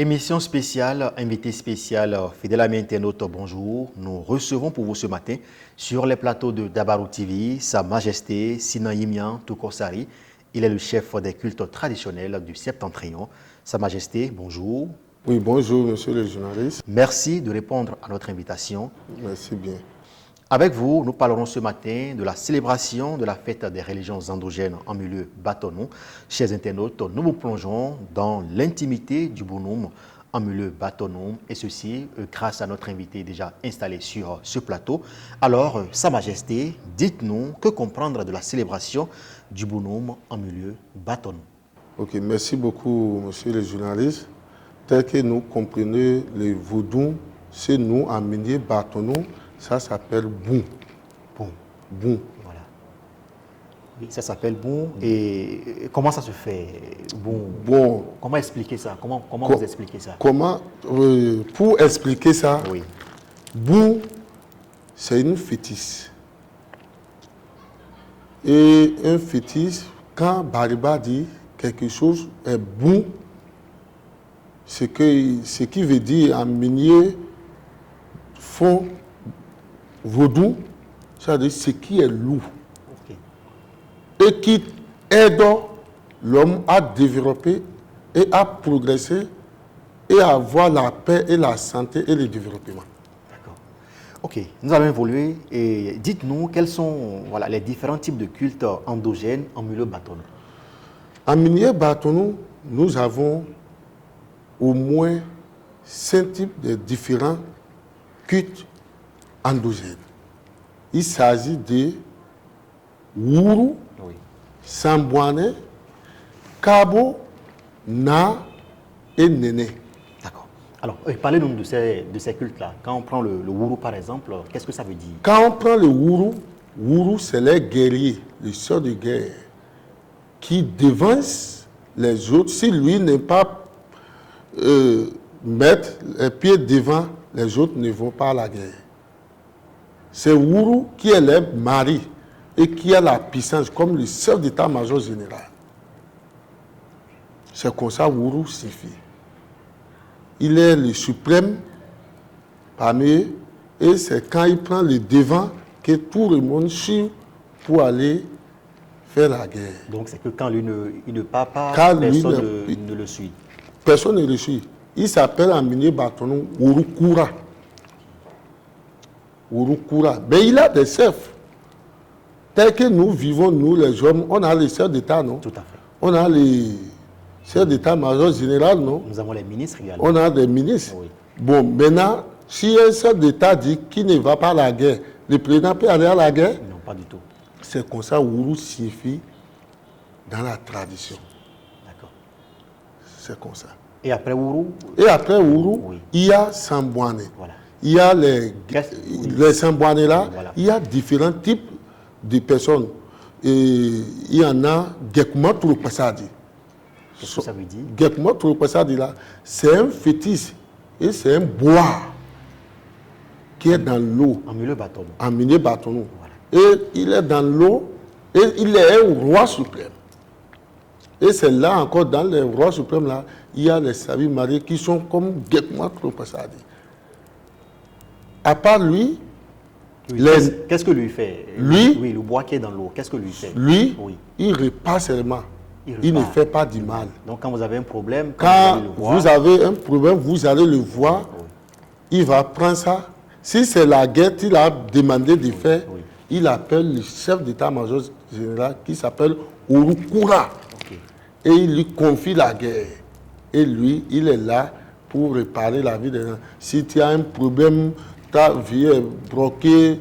Émission spéciale, invité spécial, fidèle ami internaute, bonjour. Nous recevons pour vous ce matin sur les plateaux de Dabarou TV, Sa Majesté Sinan Yimian Toukossari. Il est le chef des cultes traditionnels du Septentrion. Sa Majesté, bonjour. Oui, bonjour, monsieur le journaliste. Merci de répondre à notre invitation. Merci bien. Avec vous, nous parlerons ce matin de la célébration de la fête des religions endogènes en milieu bâtonnon. Chers internautes, nous vous plongeons dans l'intimité du bonhomme en milieu bâtonnon, et ceci grâce à notre invité déjà installé sur ce plateau. Alors, Sa Majesté, dites-nous que comprendre de la célébration du bonhomme en milieu bâtonnon. Ok, merci beaucoup, monsieur le journaliste. Tel que nous comprenons le vaudou, c'est nous en milieu bâtonnon. Ça s'appelle boum. Boum. Voilà. Oui, ça s'appelle boum. Et comment ça se fait, boum? Bon. Comment expliquer ça? Comment vous expliquez ça? Pour expliquer ça, Oui. boum, c'est une fétiche. Et un fétiche, quand Bariba dit quelque chose est boum, ce qui veut dire en minier fond vaudou, c'est-à-dire ce qui est lourd. Okay. Et qui aide l'homme à développer et à progresser et à avoir la paix et la santé et le développement. D'accord. Ok, nous allons évoluer et dites-nous quels sont les différents types de cultes endogènes en milieu bâtonnon. En milieu bâtonnon, nous avons au moins 5 types de différents cultes endogènes. Il s'agit de Wuru, oui. Sambouane, Kabo, Na et Néné. D'accord. Alors, parlez-nous de ces cultes-là. Quand on prend le Wuru par exemple, qu'est-ce que ça veut dire? Quand on prend le Wuru c'est les guerriers, les sœurs de guerre, qui devancent les autres. Si lui n'est pas mettre les pieds devant, les autres ne vont pas à la guerre. C'est Wuru qui est le mari et qui a la puissance comme le chef d'état-major général. C'est comme ça Wuru signifie. Il est le suprême parmi eux et c'est quand il prend le devant que tout le monde suit pour aller faire la guerre. Donc c'est que quand lui ne part pas, Quand personne ne le suit. Personne ne le suit. Il s'appelle en milieu bâtonnon Urukura. Urukura. Mais il a des chefs. Tel que nous vivons, nous les hommes, on a les chefs d'État, non? Tout à fait. On a les chefs d'État-major général, non? Nous avons les ministres également. On a des ministres. Oui. Bon, maintenant, si un chef d'État dit qu'il ne va pas à la guerre, le président peut aller à la guerre? Non, pas du tout. C'est comme ça Uru signifie dans la tradition. D'accord. C'est comme ça. Et après Wuru? Et après Wuru, oui. Il y a Sambouane. Voilà. Il y a les Sambouane là, voilà. Il y a différents types de personnes. Et il y en a Gekma Touropasadi. Qu'est-ce que ça veut dire? Gekma Touropasadi là, c'est un fétiche et c'est un bois qui est dans l'eau. En milieu bâtonnon. En milieu bâtonnon. Voilà. Et il est dans l'eau et il est un roi suprême. Et c'est là encore, dans les rois suprêmes, là, il y a les savis mariés qui sont comme Gekma Touropasadi. À part lui, oui, qu'est-ce que lui fait? Lui, oui, le bois qui est dans l'eau, qu'est-ce que lui fait? Lui, oui. Il repart seulement. Il ne fait pas du mal. Donc quand vous avez un problème, quand vous avez un problème, vous allez le voir, oui. Il va prendre ça. Si c'est la guerre qu'il a demandé de faire, oui. Il appelle le chef d'état-major général qui s'appelle Urukura. Okay. Et il lui confie la guerre. Et lui, il est là pour réparer la vie des gens. Si tu as un problème, ta vie est bloquée,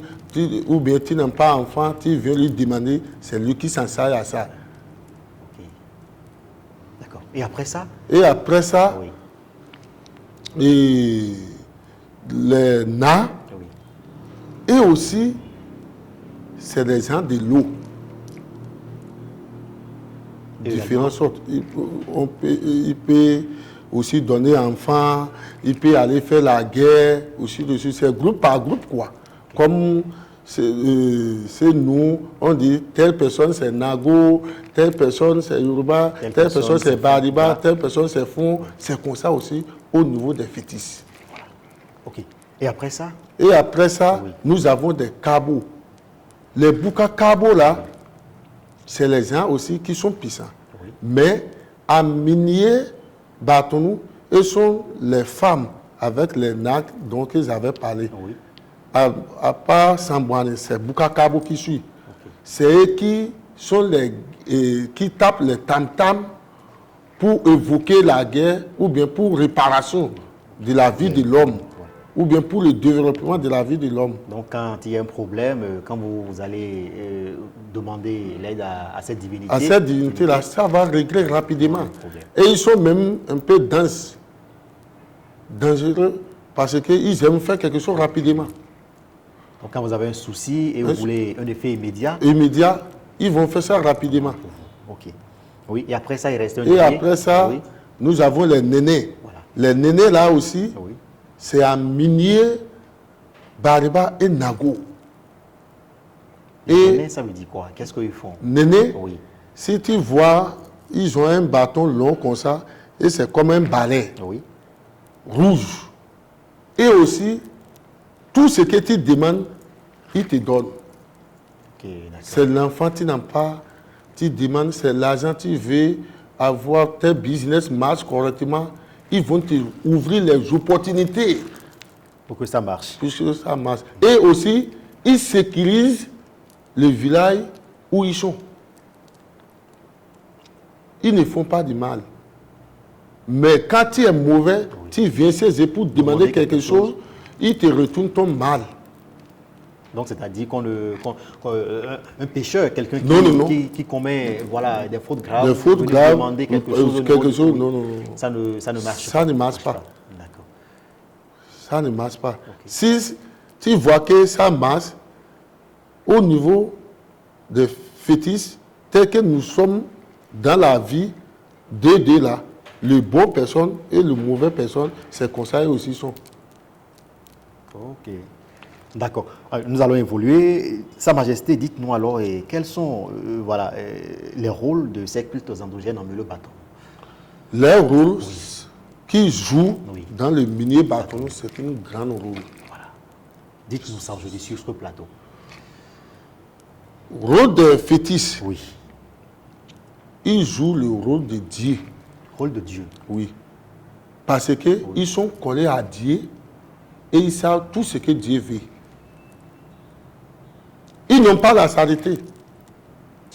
ou bien tu n'as pas enfant, tu viens lui demander, c'est lui qui s'en sert à ça. Okay. D'accord. Et après ça? Et après ça, oui. Et les Na, oui. Et aussi, c'est des gens de l'eau. Différentes sortes. Il peut aussi donner enfant, il peut aller faire la guerre, aussi dessus. C'est groupe par groupe, quoi. Comme c'est nous, on dit telle personne c'est Nago, telle personne c'est Yoruba, telle personne c'est Bariba, telle personne c'est Fon. C'est comme ça aussi au niveau des fétiches. Voilà. Ok. Et après ça? Et après ça, oui, nous avons des cabos. Les bouka cabos là, c'est les gens aussi qui sont puissants. Oui. Mais à Minier, Batonou, ce sont les femmes avec les nacs dont ils avaient parlé. Oui. À part Sambouane, c'est bouka cabo qui suit. Okay. C'est eux qui sont les qui tapent les tam-tam pour évoquer la guerre ou bien pour réparation de la vie de l'homme. Ou bien pour le développement de la vie de l'homme. Donc, quand il y a un problème, quand vous allez demander l'aide à cette divinité... À cette divinité-là, ça va régler rapidement. Et ils sont même un peu dangereux parce qu'ils aiment faire quelque chose rapidement. Donc, quand vous avez un souci et vous voulez un effet immédiat... Immédiat, ils vont faire ça rapidement. Ok. Oui, et après ça, il reste un néné. Et après ça, oui, nous avons les nénés. Voilà. Les nénés, là aussi... Oui. C'est à Minier, Bariba et Nago. Et néné, ça veut dire quoi? Qu'est-ce qu'ils font? Néné, oui, si tu vois, ils ont un bâton long comme ça, et c'est comme un balai, oui, rouge. Et aussi, tout ce que tu demandes, ils te donnent. Okay, c'est l'enfant, tu n'as pas, tu demandes, c'est l'argent, tu veux avoir tes business marche correctement. Ils vont te ouvrir les opportunités. Pour que ça marche. Pour que ça marche. Et aussi, ils sécurisent le village où ils sont. Ils ne font pas du mal. Mais quand tu es mauvais, oui, tu viens chez eux pour demander quelque chose, ils te retournent ton mal. Donc, c'est-à-dire un pécheur, quelqu'un qui commet voilà, des fautes graves, des fautes graves, demander quelque chose, non. Ça ne marche pas. Ça ne marche pas. D'accord. Ça ne marche pas. Okay. Si tu vois que ça marche, au niveau des fétiches, tel que nous sommes dans la vie, deux là, les bonnes personnes et les mauvaises personnes, c'est comme ça aussi sont. Ok. D'accord. Nous allons évoluer. Sa Majesté, dites-nous alors quels sont voilà, les rôles de ces cultes endogènes en milieu bâton. Les rôles qu'ils jouent dans le milieu bâton, c'est un grand rôle. Voilà. Dites-nous ça aujourd'hui sur ce plateau. Rôle de fétiche. Oui. Ils jouent le rôle de Dieu. Rôle de Dieu. Oui. Parce qu'ils sont collés à Dieu et ils savent tout ce que Dieu veut. Ils n'ont pas la saleté.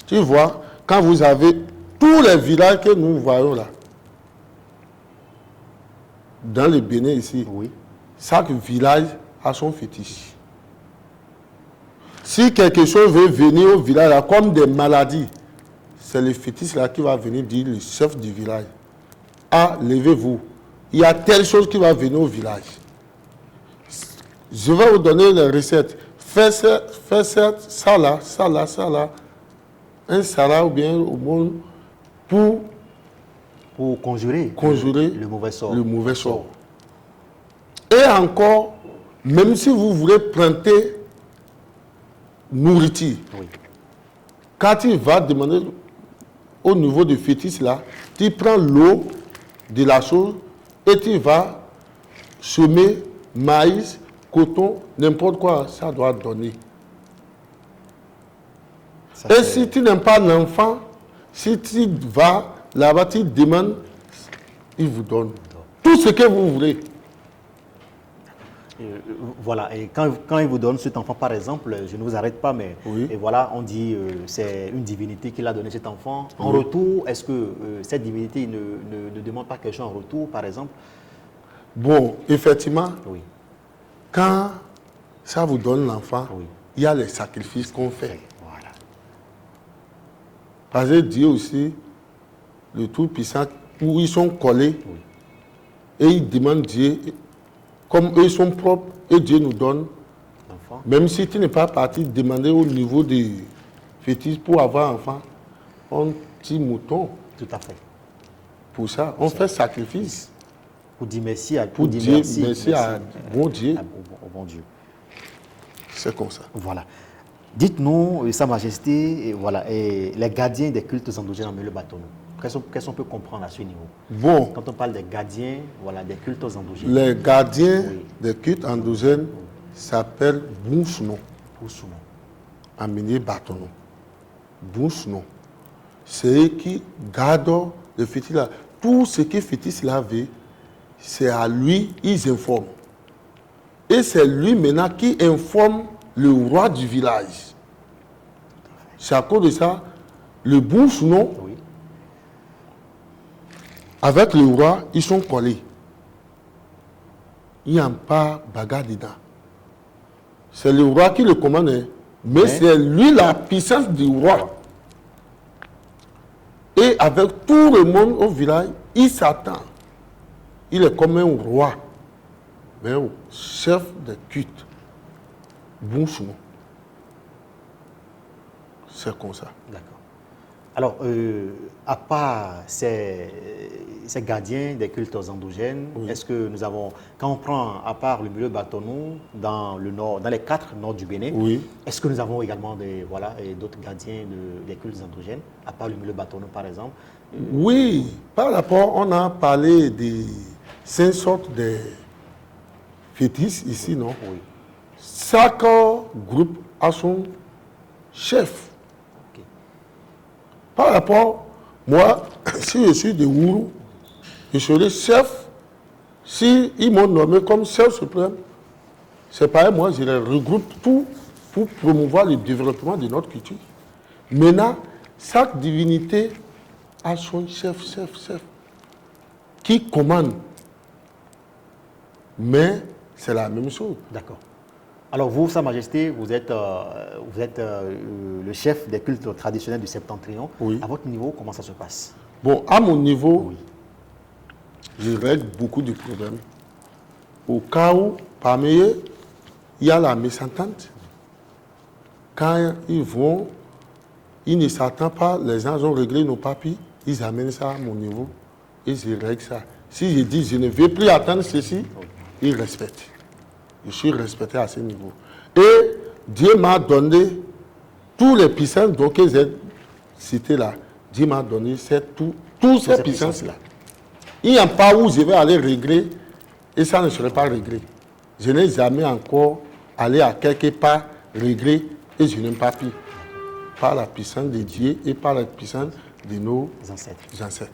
Tu vois, quand vous avez tous les villages que nous voyons là, dans le Bénin ici, oui, chaque village a son fétiche. Si quelque chose veut venir au village là, comme des maladies, c'est le fétiche là qui va venir dire le chef du village. Ah, levez-vous. Il y a telle chose qui va venir au village. Je vais vous donner les recettes. Faites ça là. Un salat ou bien au monde pour conjurer le mauvais sort. Et encore, même si vous voulez planter nourriture, oui, quand tu vas demander au niveau du fétiche là, tu prends l'eau de la chose et tu vas semer maïs, coton, n'importe quoi, ça doit donner. Et si tu n'aimes pas l'enfant, si tu vas là-bas, tu demandes, il vous donne tout ce que vous voulez. Voilà, et quand il vous donne cet enfant, par exemple, je ne vous arrête pas, mais oui, et voilà, on dit c'est une divinité qui l'a donné cet enfant. En oui, retour, est-ce que cette divinité ne demande pas quelque chose en retour, par exemple? Bon, effectivement, oui, quand ça vous donne l'enfant, oui, il y a les sacrifices qu'on fait. Voilà. Parce que Dieu aussi, le Tout-Puissant, où ils sont collés, oui, et ils demandent Dieu, comme eux sont propres, et Dieu nous donne. Enfant. Même si tu n'es pas parti demander au niveau des fétiches pour avoir un enfant, un petit mouton. Tout à fait. Pour ça, on fait sacrifice. Pour dire merci à, merci à bon Dieu. Au bon Dieu. C'est comme ça. Voilà. Dites-nous, Sa Majesté, et voilà, et les gardiens des cultes endogènes en milieu bâtonneau. Qu'est-ce qu'on peut comprendre à ce niveau? Bon, Quand on parle des gardiens, voilà, des cultes endogènes. les gardiens Oui. des cultes endogènes s'appellent Bousno, Pour souvent. en milieu bâtonneau. Bousno. C'est eux qui gardent le fétiche là. Tout ce que fétiche là veut, c'est à lui, ils informent. Et c'est lui maintenant qui informe le roi du village. C'est à cause de ça, le Bousno, Oui. avec le roi, ils sont collés. Il n'y a pas bagarre dedans. C'est le roi qui le commande, hein. Mais c'est lui la puissance du roi. Et avec tout le monde au village, il s'attend. Il est comme un roi, mais un chef de culte. Bousno. C'est comme ça. D'accord. Alors, à part ces gardiens des cultes endogènes, est-ce que nous avons, quand on prend à part le milieu bâtonneau, dans le nord, dans les 4 nord du Bénin, Oui. est-ce que nous avons également d'autres gardiens des cultes endogènes, à part le milieu bâtonneau par exemple? Oui, par rapport, on a parlé des 5 sortes de fétiches ici, non? Oui. Chaque groupe a son chef. Ok. Par rapport, moi, si je suis de Ourou, je serai chef. Si ils m'ont nommé comme chef suprême, c'est pareil, moi, je les regroupe tout pour promouvoir le développement de notre culture. Maintenant, chaque divinité a son chef, qui commande. Mais c'est la même chose. D'accord. Alors vous, Sa Majesté, vous êtes le chef des cultes traditionnels du Septentrion. Oui. À votre niveau, comment ça se passe? Bon, à mon niveau, Oui. je règle beaucoup de problèmes. Au cas où, parmi eux, il y a la mésentente. Quand ils vont, ils ne s'attendent pas, les gens ont réglé nos papiers, ils amènent ça à mon niveau et je règle ça. Si je dis je ne vais plus attendre ceci, ils respectent. Je suis respecté à ce niveau. Et Dieu m'a donné tous les puissances donc que j'ai citées là. Dieu m'a donné toutes ces puissances-là. Il n'y a pas où je vais aller régler et ça ne serait pas réglé. Je n'ai jamais encore allé à quelque part régler et je n'ai pas pu. Par la puissance de Dieu et par la puissance de nos ancêtres.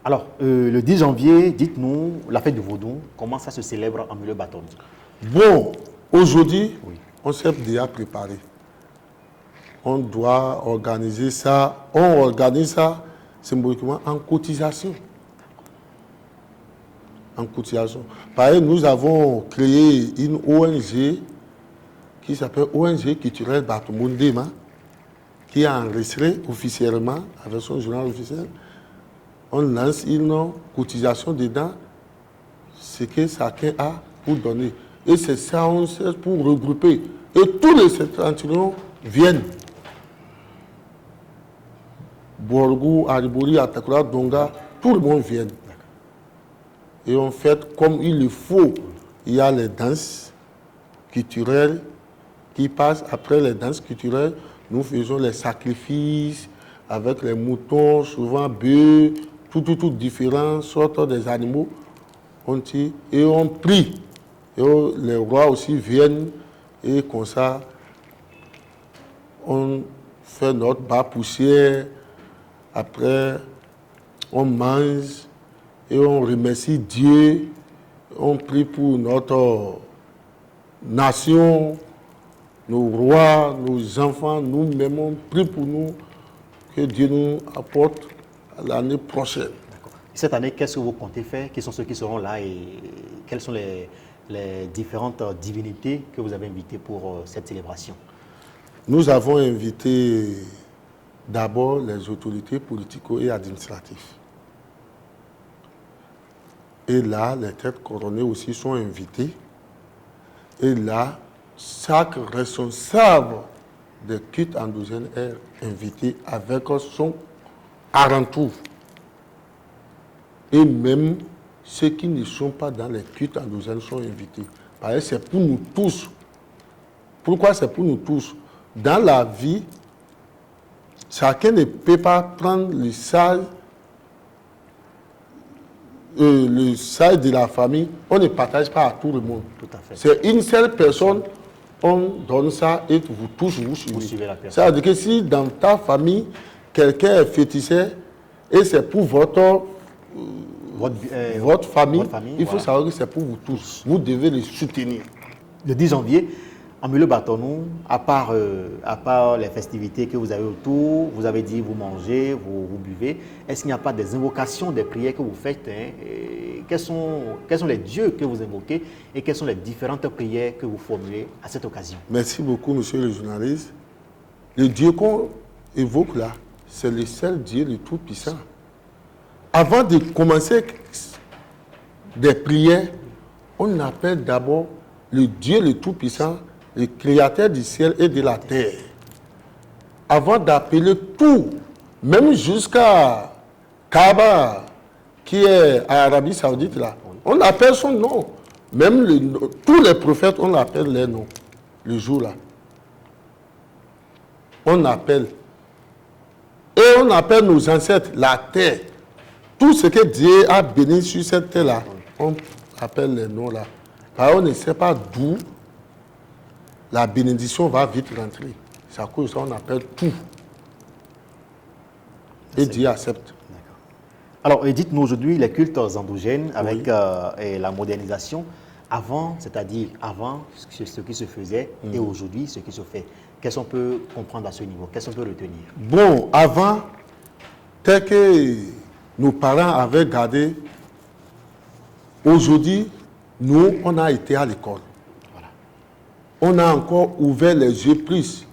Alors, le 10 janvier, dites-nous, la fête du Vaudou, comment ça se célèbre en milieu bâtonneau? Bon, aujourd'hui, Oui. on s'est déjà préparé. On doit organiser ça. On organise ça symboliquement en cotisation. En cotisation. Par exemple, nous avons créé une ONG qui s'appelle ONG Culturelle Batomundema, qui est enregistrée officiellement avec son journal officiel. On lance une cotisation dedans, ce que chacun a pour donner. Et c'est ça, on sait pour regrouper. Et tous les septentrions viennent. Borgou, Aribori, Atakura, Donga, tout le monde vient. Et on fait comme il le faut. Il y a les danses culturelles qui passent. Après les danses culturelles, nous faisons les sacrifices avec les moutons, souvent bœufs, tout différentes sortes des animaux. On tire et on prie. Et les rois aussi viennent et comme ça, on fait notre bas poussière. Après, on mange et on remercie Dieu. On prie pour notre nation, nos rois, nos enfants, nous-mêmes, on prie pour nous, que Dieu nous apporte l'année prochaine. Cette année, qu'est-ce que vous comptez faire? Qui sont ceux qui seront là et quelles sont les différentes divinités que vous avez invitées pour cette célébration? Nous avons invité d'abord les autorités politico et administratives. Et là, les têtes couronnées aussi sont invitées. Et là, chaque responsable de culte endogène est invité avec son alentour. Et même ceux qui ne sont pas dans les cultes endogènes sont invités. Parce que c'est pour nous tous. Pourquoi c'est pour nous tous? dans la vie, chacun ne peut pas prendre le sage de la famille. On ne partage pas à tout le monde. Tout à fait. C'est une seule personne, on donne ça et vous tous, vous suivez la personne. C'est-à-dire que si dans ta famille, quelqu'un est féticheur et c'est pour votre famille, il faut savoir que c'est pour vous tous. Vous devez les soutenir. Le 10 janvier, en milieu Batonou, à part les festivités que vous avez autour, vous avez dit vous mangez, vous buvez, est-ce qu'il n'y a pas des invocations, des prières que vous faites quels sont les dieux que vous invoquez et quelles sont les différentes prières que vous formulez à cette occasion? Merci beaucoup, monsieur le journaliste. Le Dieu qu'on évoque là, c'est le seul Dieu, le Tout-Puissant. Avant de commencer des prières, on appelle d'abord le Dieu, le Tout-Puissant, le Créateur du ciel et de la terre. Avant d'appeler tout, même jusqu'à Kaaba, qui est en Arabie Saoudite, là, on appelle son nom. Même tous les prophètes, on appelle les noms, le jour-là. On appelle. Et on appelle nos ancêtres la terre. Tout ce que Dieu a béni sur cette terre-là, on appelle les noms là. Car on ne sait pas d'où la bénédiction va vite rentrer. C'est à cause de ça qu'on appelle tout. Et Dieu accepte. Alors, dites-nous aujourd'hui les cultes endogènes avec la modernisation, avant, c'est-à-dire avant ce qui se faisait et aujourd'hui ce qui se fait. Qu'est-ce qu'on peut comprendre à ce niveau? Qu'est-ce qu'on peut retenir? Bon, avant, tel que nos parents avaient gardé, aujourd'hui, nous, on a été à l'école. Voilà. On a encore ouvert les yeux plus.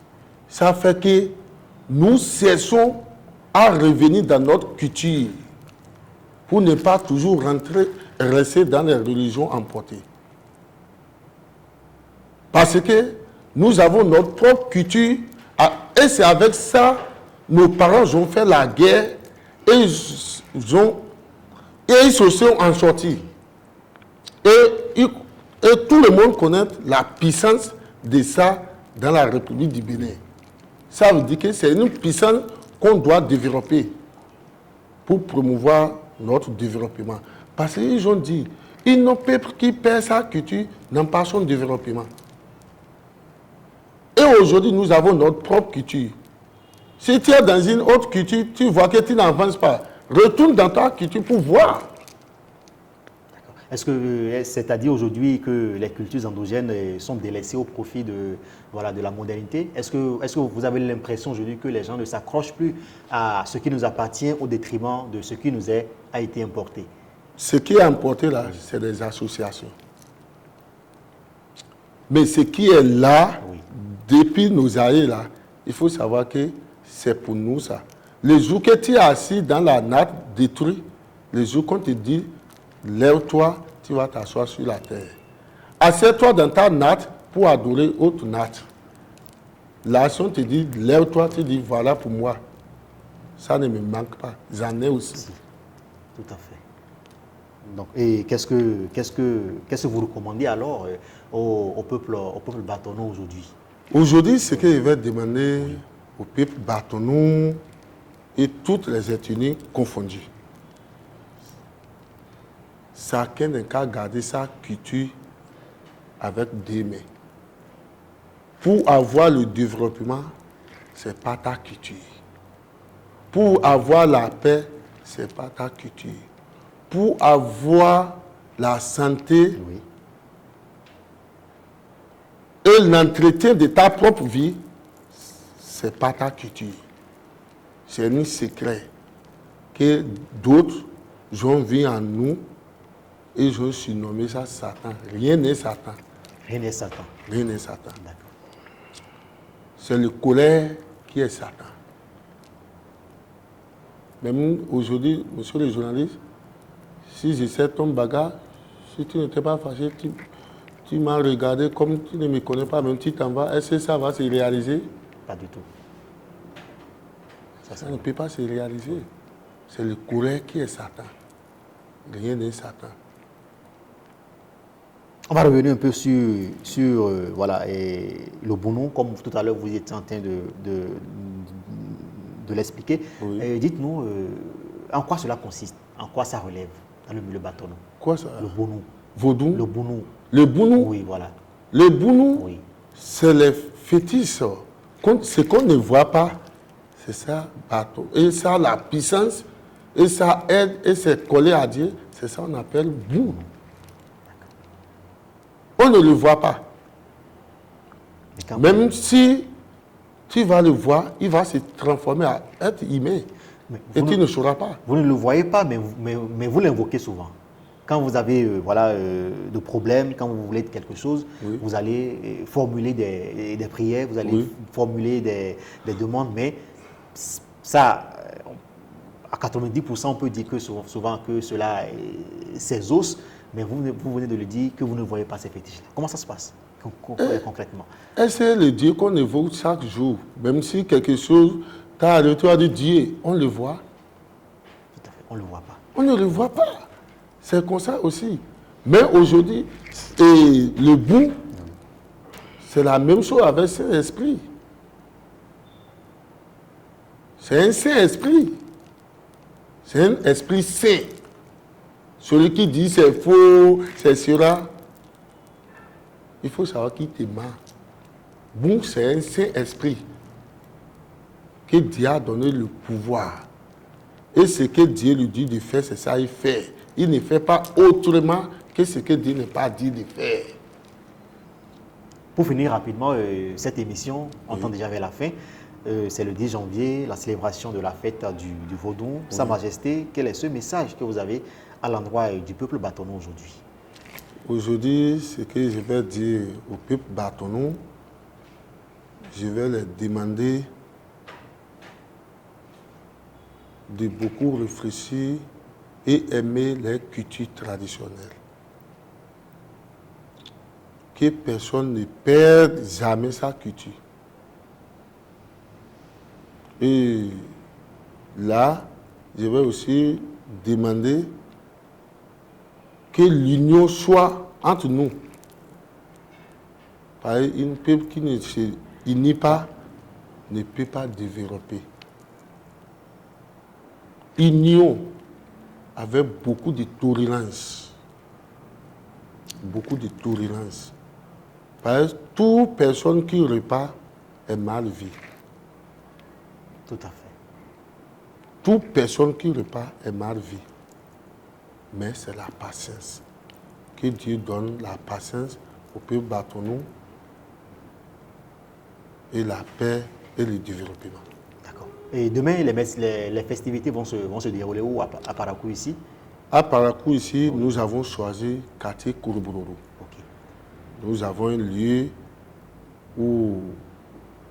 Ça fait que nous cessons à revenir dans notre culture pour ne pas toujours rester dans les religions emportées. Parce que nous avons notre propre culture et c'est avec ça nos parents ont fait la guerre et ils se sont en sortis. Et tout le monde connaît la puissance de ça dans la République du Bénin. Ça veut dire que c'est une puissance qu'on doit développer pour promouvoir notre développement. Parce qu'ils ont dit, il n'y peuple qui perd sa culture n'ont pas son développement. Et aujourd'hui, nous avons notre propre culture. Si tu es dans une autre culture, tu vois que tu n'avances pas. Retourne dans ta culture pour voir. Est-ce que c'est-à-dire aujourd'hui que les cultures endogènes sont délaissées au profit de la modernité? Est-ce que vous avez l'impression aujourd'hui que les gens ne s'accrochent plus à ce qui nous appartient au détriment de ce qui nous a été importé? Ce qui est importé là, c'est des associations. Mais ce qui est là, depuis nos années là, il faut savoir que c'est pour nous ça. Le jour que tu es assis dans la natte détruite, le jour qu'on te dit, lève-toi, tu vas t'asseoir sur la terre. Assieds-toi dans ta natte pour adorer autre natte. L'action te dit, lève-toi, tu dis, voilà pour moi. Ça ne me manque pas. J'en ai aussi. Tout à fait. Donc, et qu'est-ce que vous recommandez alors au peuple Batonou aujourd'hui? Aujourd'hui, ce que je vais demander au peuple Batonou et toutes les ethnies confondues, chacun n'a qu'à garder sa culture avec des mains. Pour avoir le développement, ce n'est pas ta culture. Pour avoir la paix, ce n'est pas ta culture. Pour avoir la santé et l'entretien de ta propre vie, ce n'est pas ta culture. C'est un secret que d'autres ont vu en nous et je suis nommé ça Satan. Rien n'est Satan. Rien n'est Satan. Rien n'est Satan. C'est le colère qui est Satan. Même aujourd'hui, monsieur le journaliste, si je sais ton bagarre, si tu n'étais pas fâché, tu m'as regardé comme tu ne me connais pas, même tu t'en vas, est-ce que ça va se réaliser? Pas du tout. Ça ne peut pas se réaliser. C'est le colère qui est Satan. Rien n'est Satan. On va revenir un peu sur voilà, et le Bounou, comme tout à l'heure vous étiez en train de l'expliquer. Oui. Dites-nous en quoi cela consiste, en quoi ça relève dans le milieu bâtonneau. Quoi ça? Le Bounou. Vaudou? Le Bounou. Le Bounou? Oui, voilà. Le Bounou, Oui. c'est les fétiches. Ce qu'on ne voit pas, c'est ça, bateau. Et ça, la puissance, et ça aide, et c'est collé à Dieu, c'est ça qu'on appelle Bounou. On ne le voit pas. Même si tu vas le voir, il va se transformer à être humain. Et tu ne sauras pas. Vous ne le voyez pas, mais vous l'invoquez souvent. Quand vous avez de problèmes, quand vous voulez quelque chose, Oui. vous allez formuler des prières, vous allez Oui. formuler des demandes, mais ça, à 90%, on peut dire que souvent que cela c'est os, mais vous venez de le dire que vous ne voyez pas ces fétiches-là. Comment ça se passe concrètement? Et c'est le Dieu qu'on évoque chaque jour. Même si quelque chose t'a arrêté, tu as dit Dieu, on le voit. Tout à fait, on ne le voit pas. On ne le voit pas. C'est comme ça aussi. Mais aujourd'hui, le bout, c'est la même chose avec Saint-Esprit. C'est un Saint-Esprit. C'est un esprit saint. Celui qui dit c'est faux, c'est cela. Il faut savoir qui te ment. Bon, c'est un Saint-Esprit que Dieu a donné le pouvoir. Et ce que Dieu lui dit de faire, c'est ça qu'il fait. Il ne fait pas autrement que ce que Dieu n'a pas dit de faire. Pour finir rapidement cette émission, on tend déjà vers la fin. C'est le 10 janvier, la célébration de la fête du Vaudou. Sa Majesté, quel est ce message que vous avez à l'endroit du peuple bâtonneau aujourd'hui? Aujourd'hui, ce que je vais dire au peuple bâtonneau, je vais leur demander de beaucoup réfléchir et aimer les cultures traditionnelles. Que personne ne perde jamais sa culture. Et là, je vais aussi demander que l'union soit entre nous. Parce qu'un peuple qui ne se unit pas ne peut pas développer. Union avec beaucoup de tolérance. Beaucoup de tolérance. Parce que toute personne qui repart est mal vue. Tout à fait. Toute personne qui repart est mal vue. Mais c'est la patience. Que Dieu donne la patience au peuple bâtonneau et la paix et le développement. D'accord. Et demain, les festivités vont se dérouler où à Parakou ici? À Parakou ici, nous avons choisi quartier Kouroubourou. Ok. Nous avons un lieu où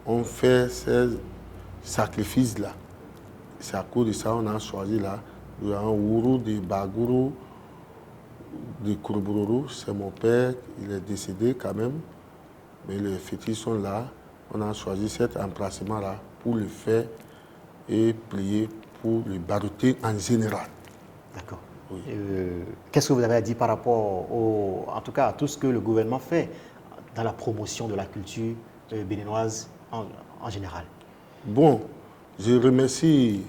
on fait ces sacrifices-là. C'est à cause de ça qu'on a choisi là. Nous avons Ourou de Bagourou, de Kouroubourou. C'est mon père, il est décédé quand même. Mais les fétiches sont là. On a choisi cet emplacement-là pour le faire et prier pour le barouter en général. D'accord. Oui. Qu'est-ce que vous avez à dire par rapport en tout cas, à tout ce que le gouvernement fait dans la promotion de la culture béninoise en général? Bon, je remercie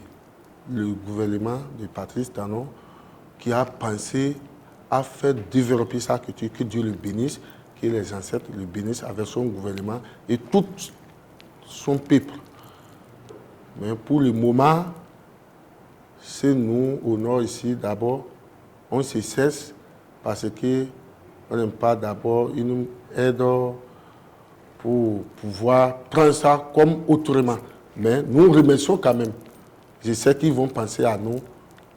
le gouvernement de Patrice Talon qui a pensé à faire développer sa culture, que Dieu le bénisse, que les ancêtres le bénissent avec son gouvernement et tout son peuple. Mais pour le moment, c'est nous, au nord ici, d'abord, on se cesse parce qu'on n'aime pas d'abord une aide pour pouvoir prendre ça comme autrement. Mais nous remercions quand même. Je sais qu'ils vont penser à nous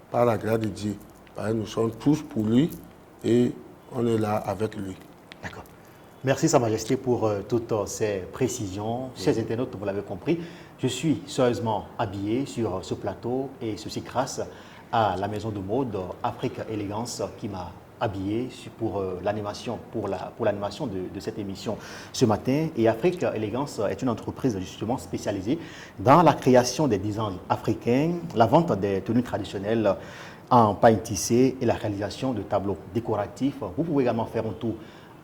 par la grâce de Dieu. Parce que nous sommes tous pour lui et on est là avec lui. D'accord. Merci Sa Majesté pour toutes ces précisions. Chers internautes, vous l'avez compris, je suis sérieusement habillé sur ce plateau et ceci grâce à la maison de mode Afrique Élégance qui m'a habillé pour l'animation de cette émission ce matin. Et Afrique Élégance est une entreprise justement spécialisée dans la création des designs africains, la vente des tenues traditionnelles en paille tissée et la réalisation de tableaux décoratifs. Vous pouvez également faire un tour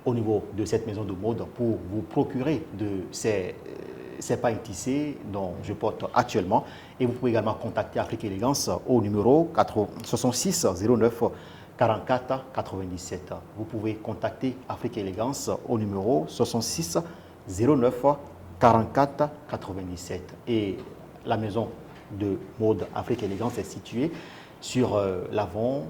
au niveau de cette maison de mode pour vous procurer de ces pailles tissées dont je porte actuellement. Et vous pouvez également contacter Afrique Élégance au numéro 66 09 44 97. Vous pouvez contacter Afrique Élégance au numéro 66 09 44 97. Et la maison de mode Afrique Élégance est située sur l'avant,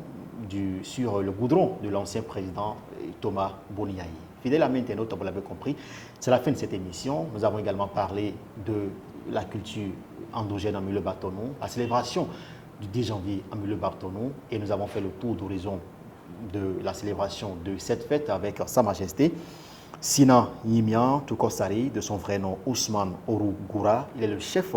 sur le goudron de l'ancien président Thomas Boniaï. Fidèles amis internautes, vous l'avez compris, c'est la fin de cette émission. Nous avons également parlé de la culture endogène en milieu Batonou, la célébration du 10 janvier en milieu Batonou, et nous avons fait le tour d'horizon de la célébration de cette fête avec Sa Majesté Sina Yimian Tukosari, de son vrai nom Ousmane Oru Goura. Il est le chef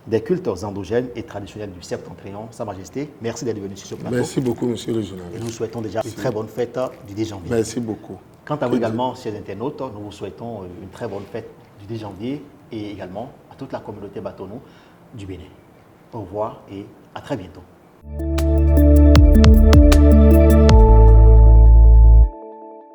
des cultes endogènes et traditionnels du Septentrion. Sa Majesté, merci d'être venu sur ce plateau. Merci beaucoup, monsieur le journaliste. Et nous souhaitons déjà une très bonne fête du 10 janvier. Merci beaucoup. Quant à vous également, chers internautes, nous vous souhaitons une très bonne fête du 10 janvier et également à toute la communauté Batonou du Bénin. Au revoir et à très bientôt.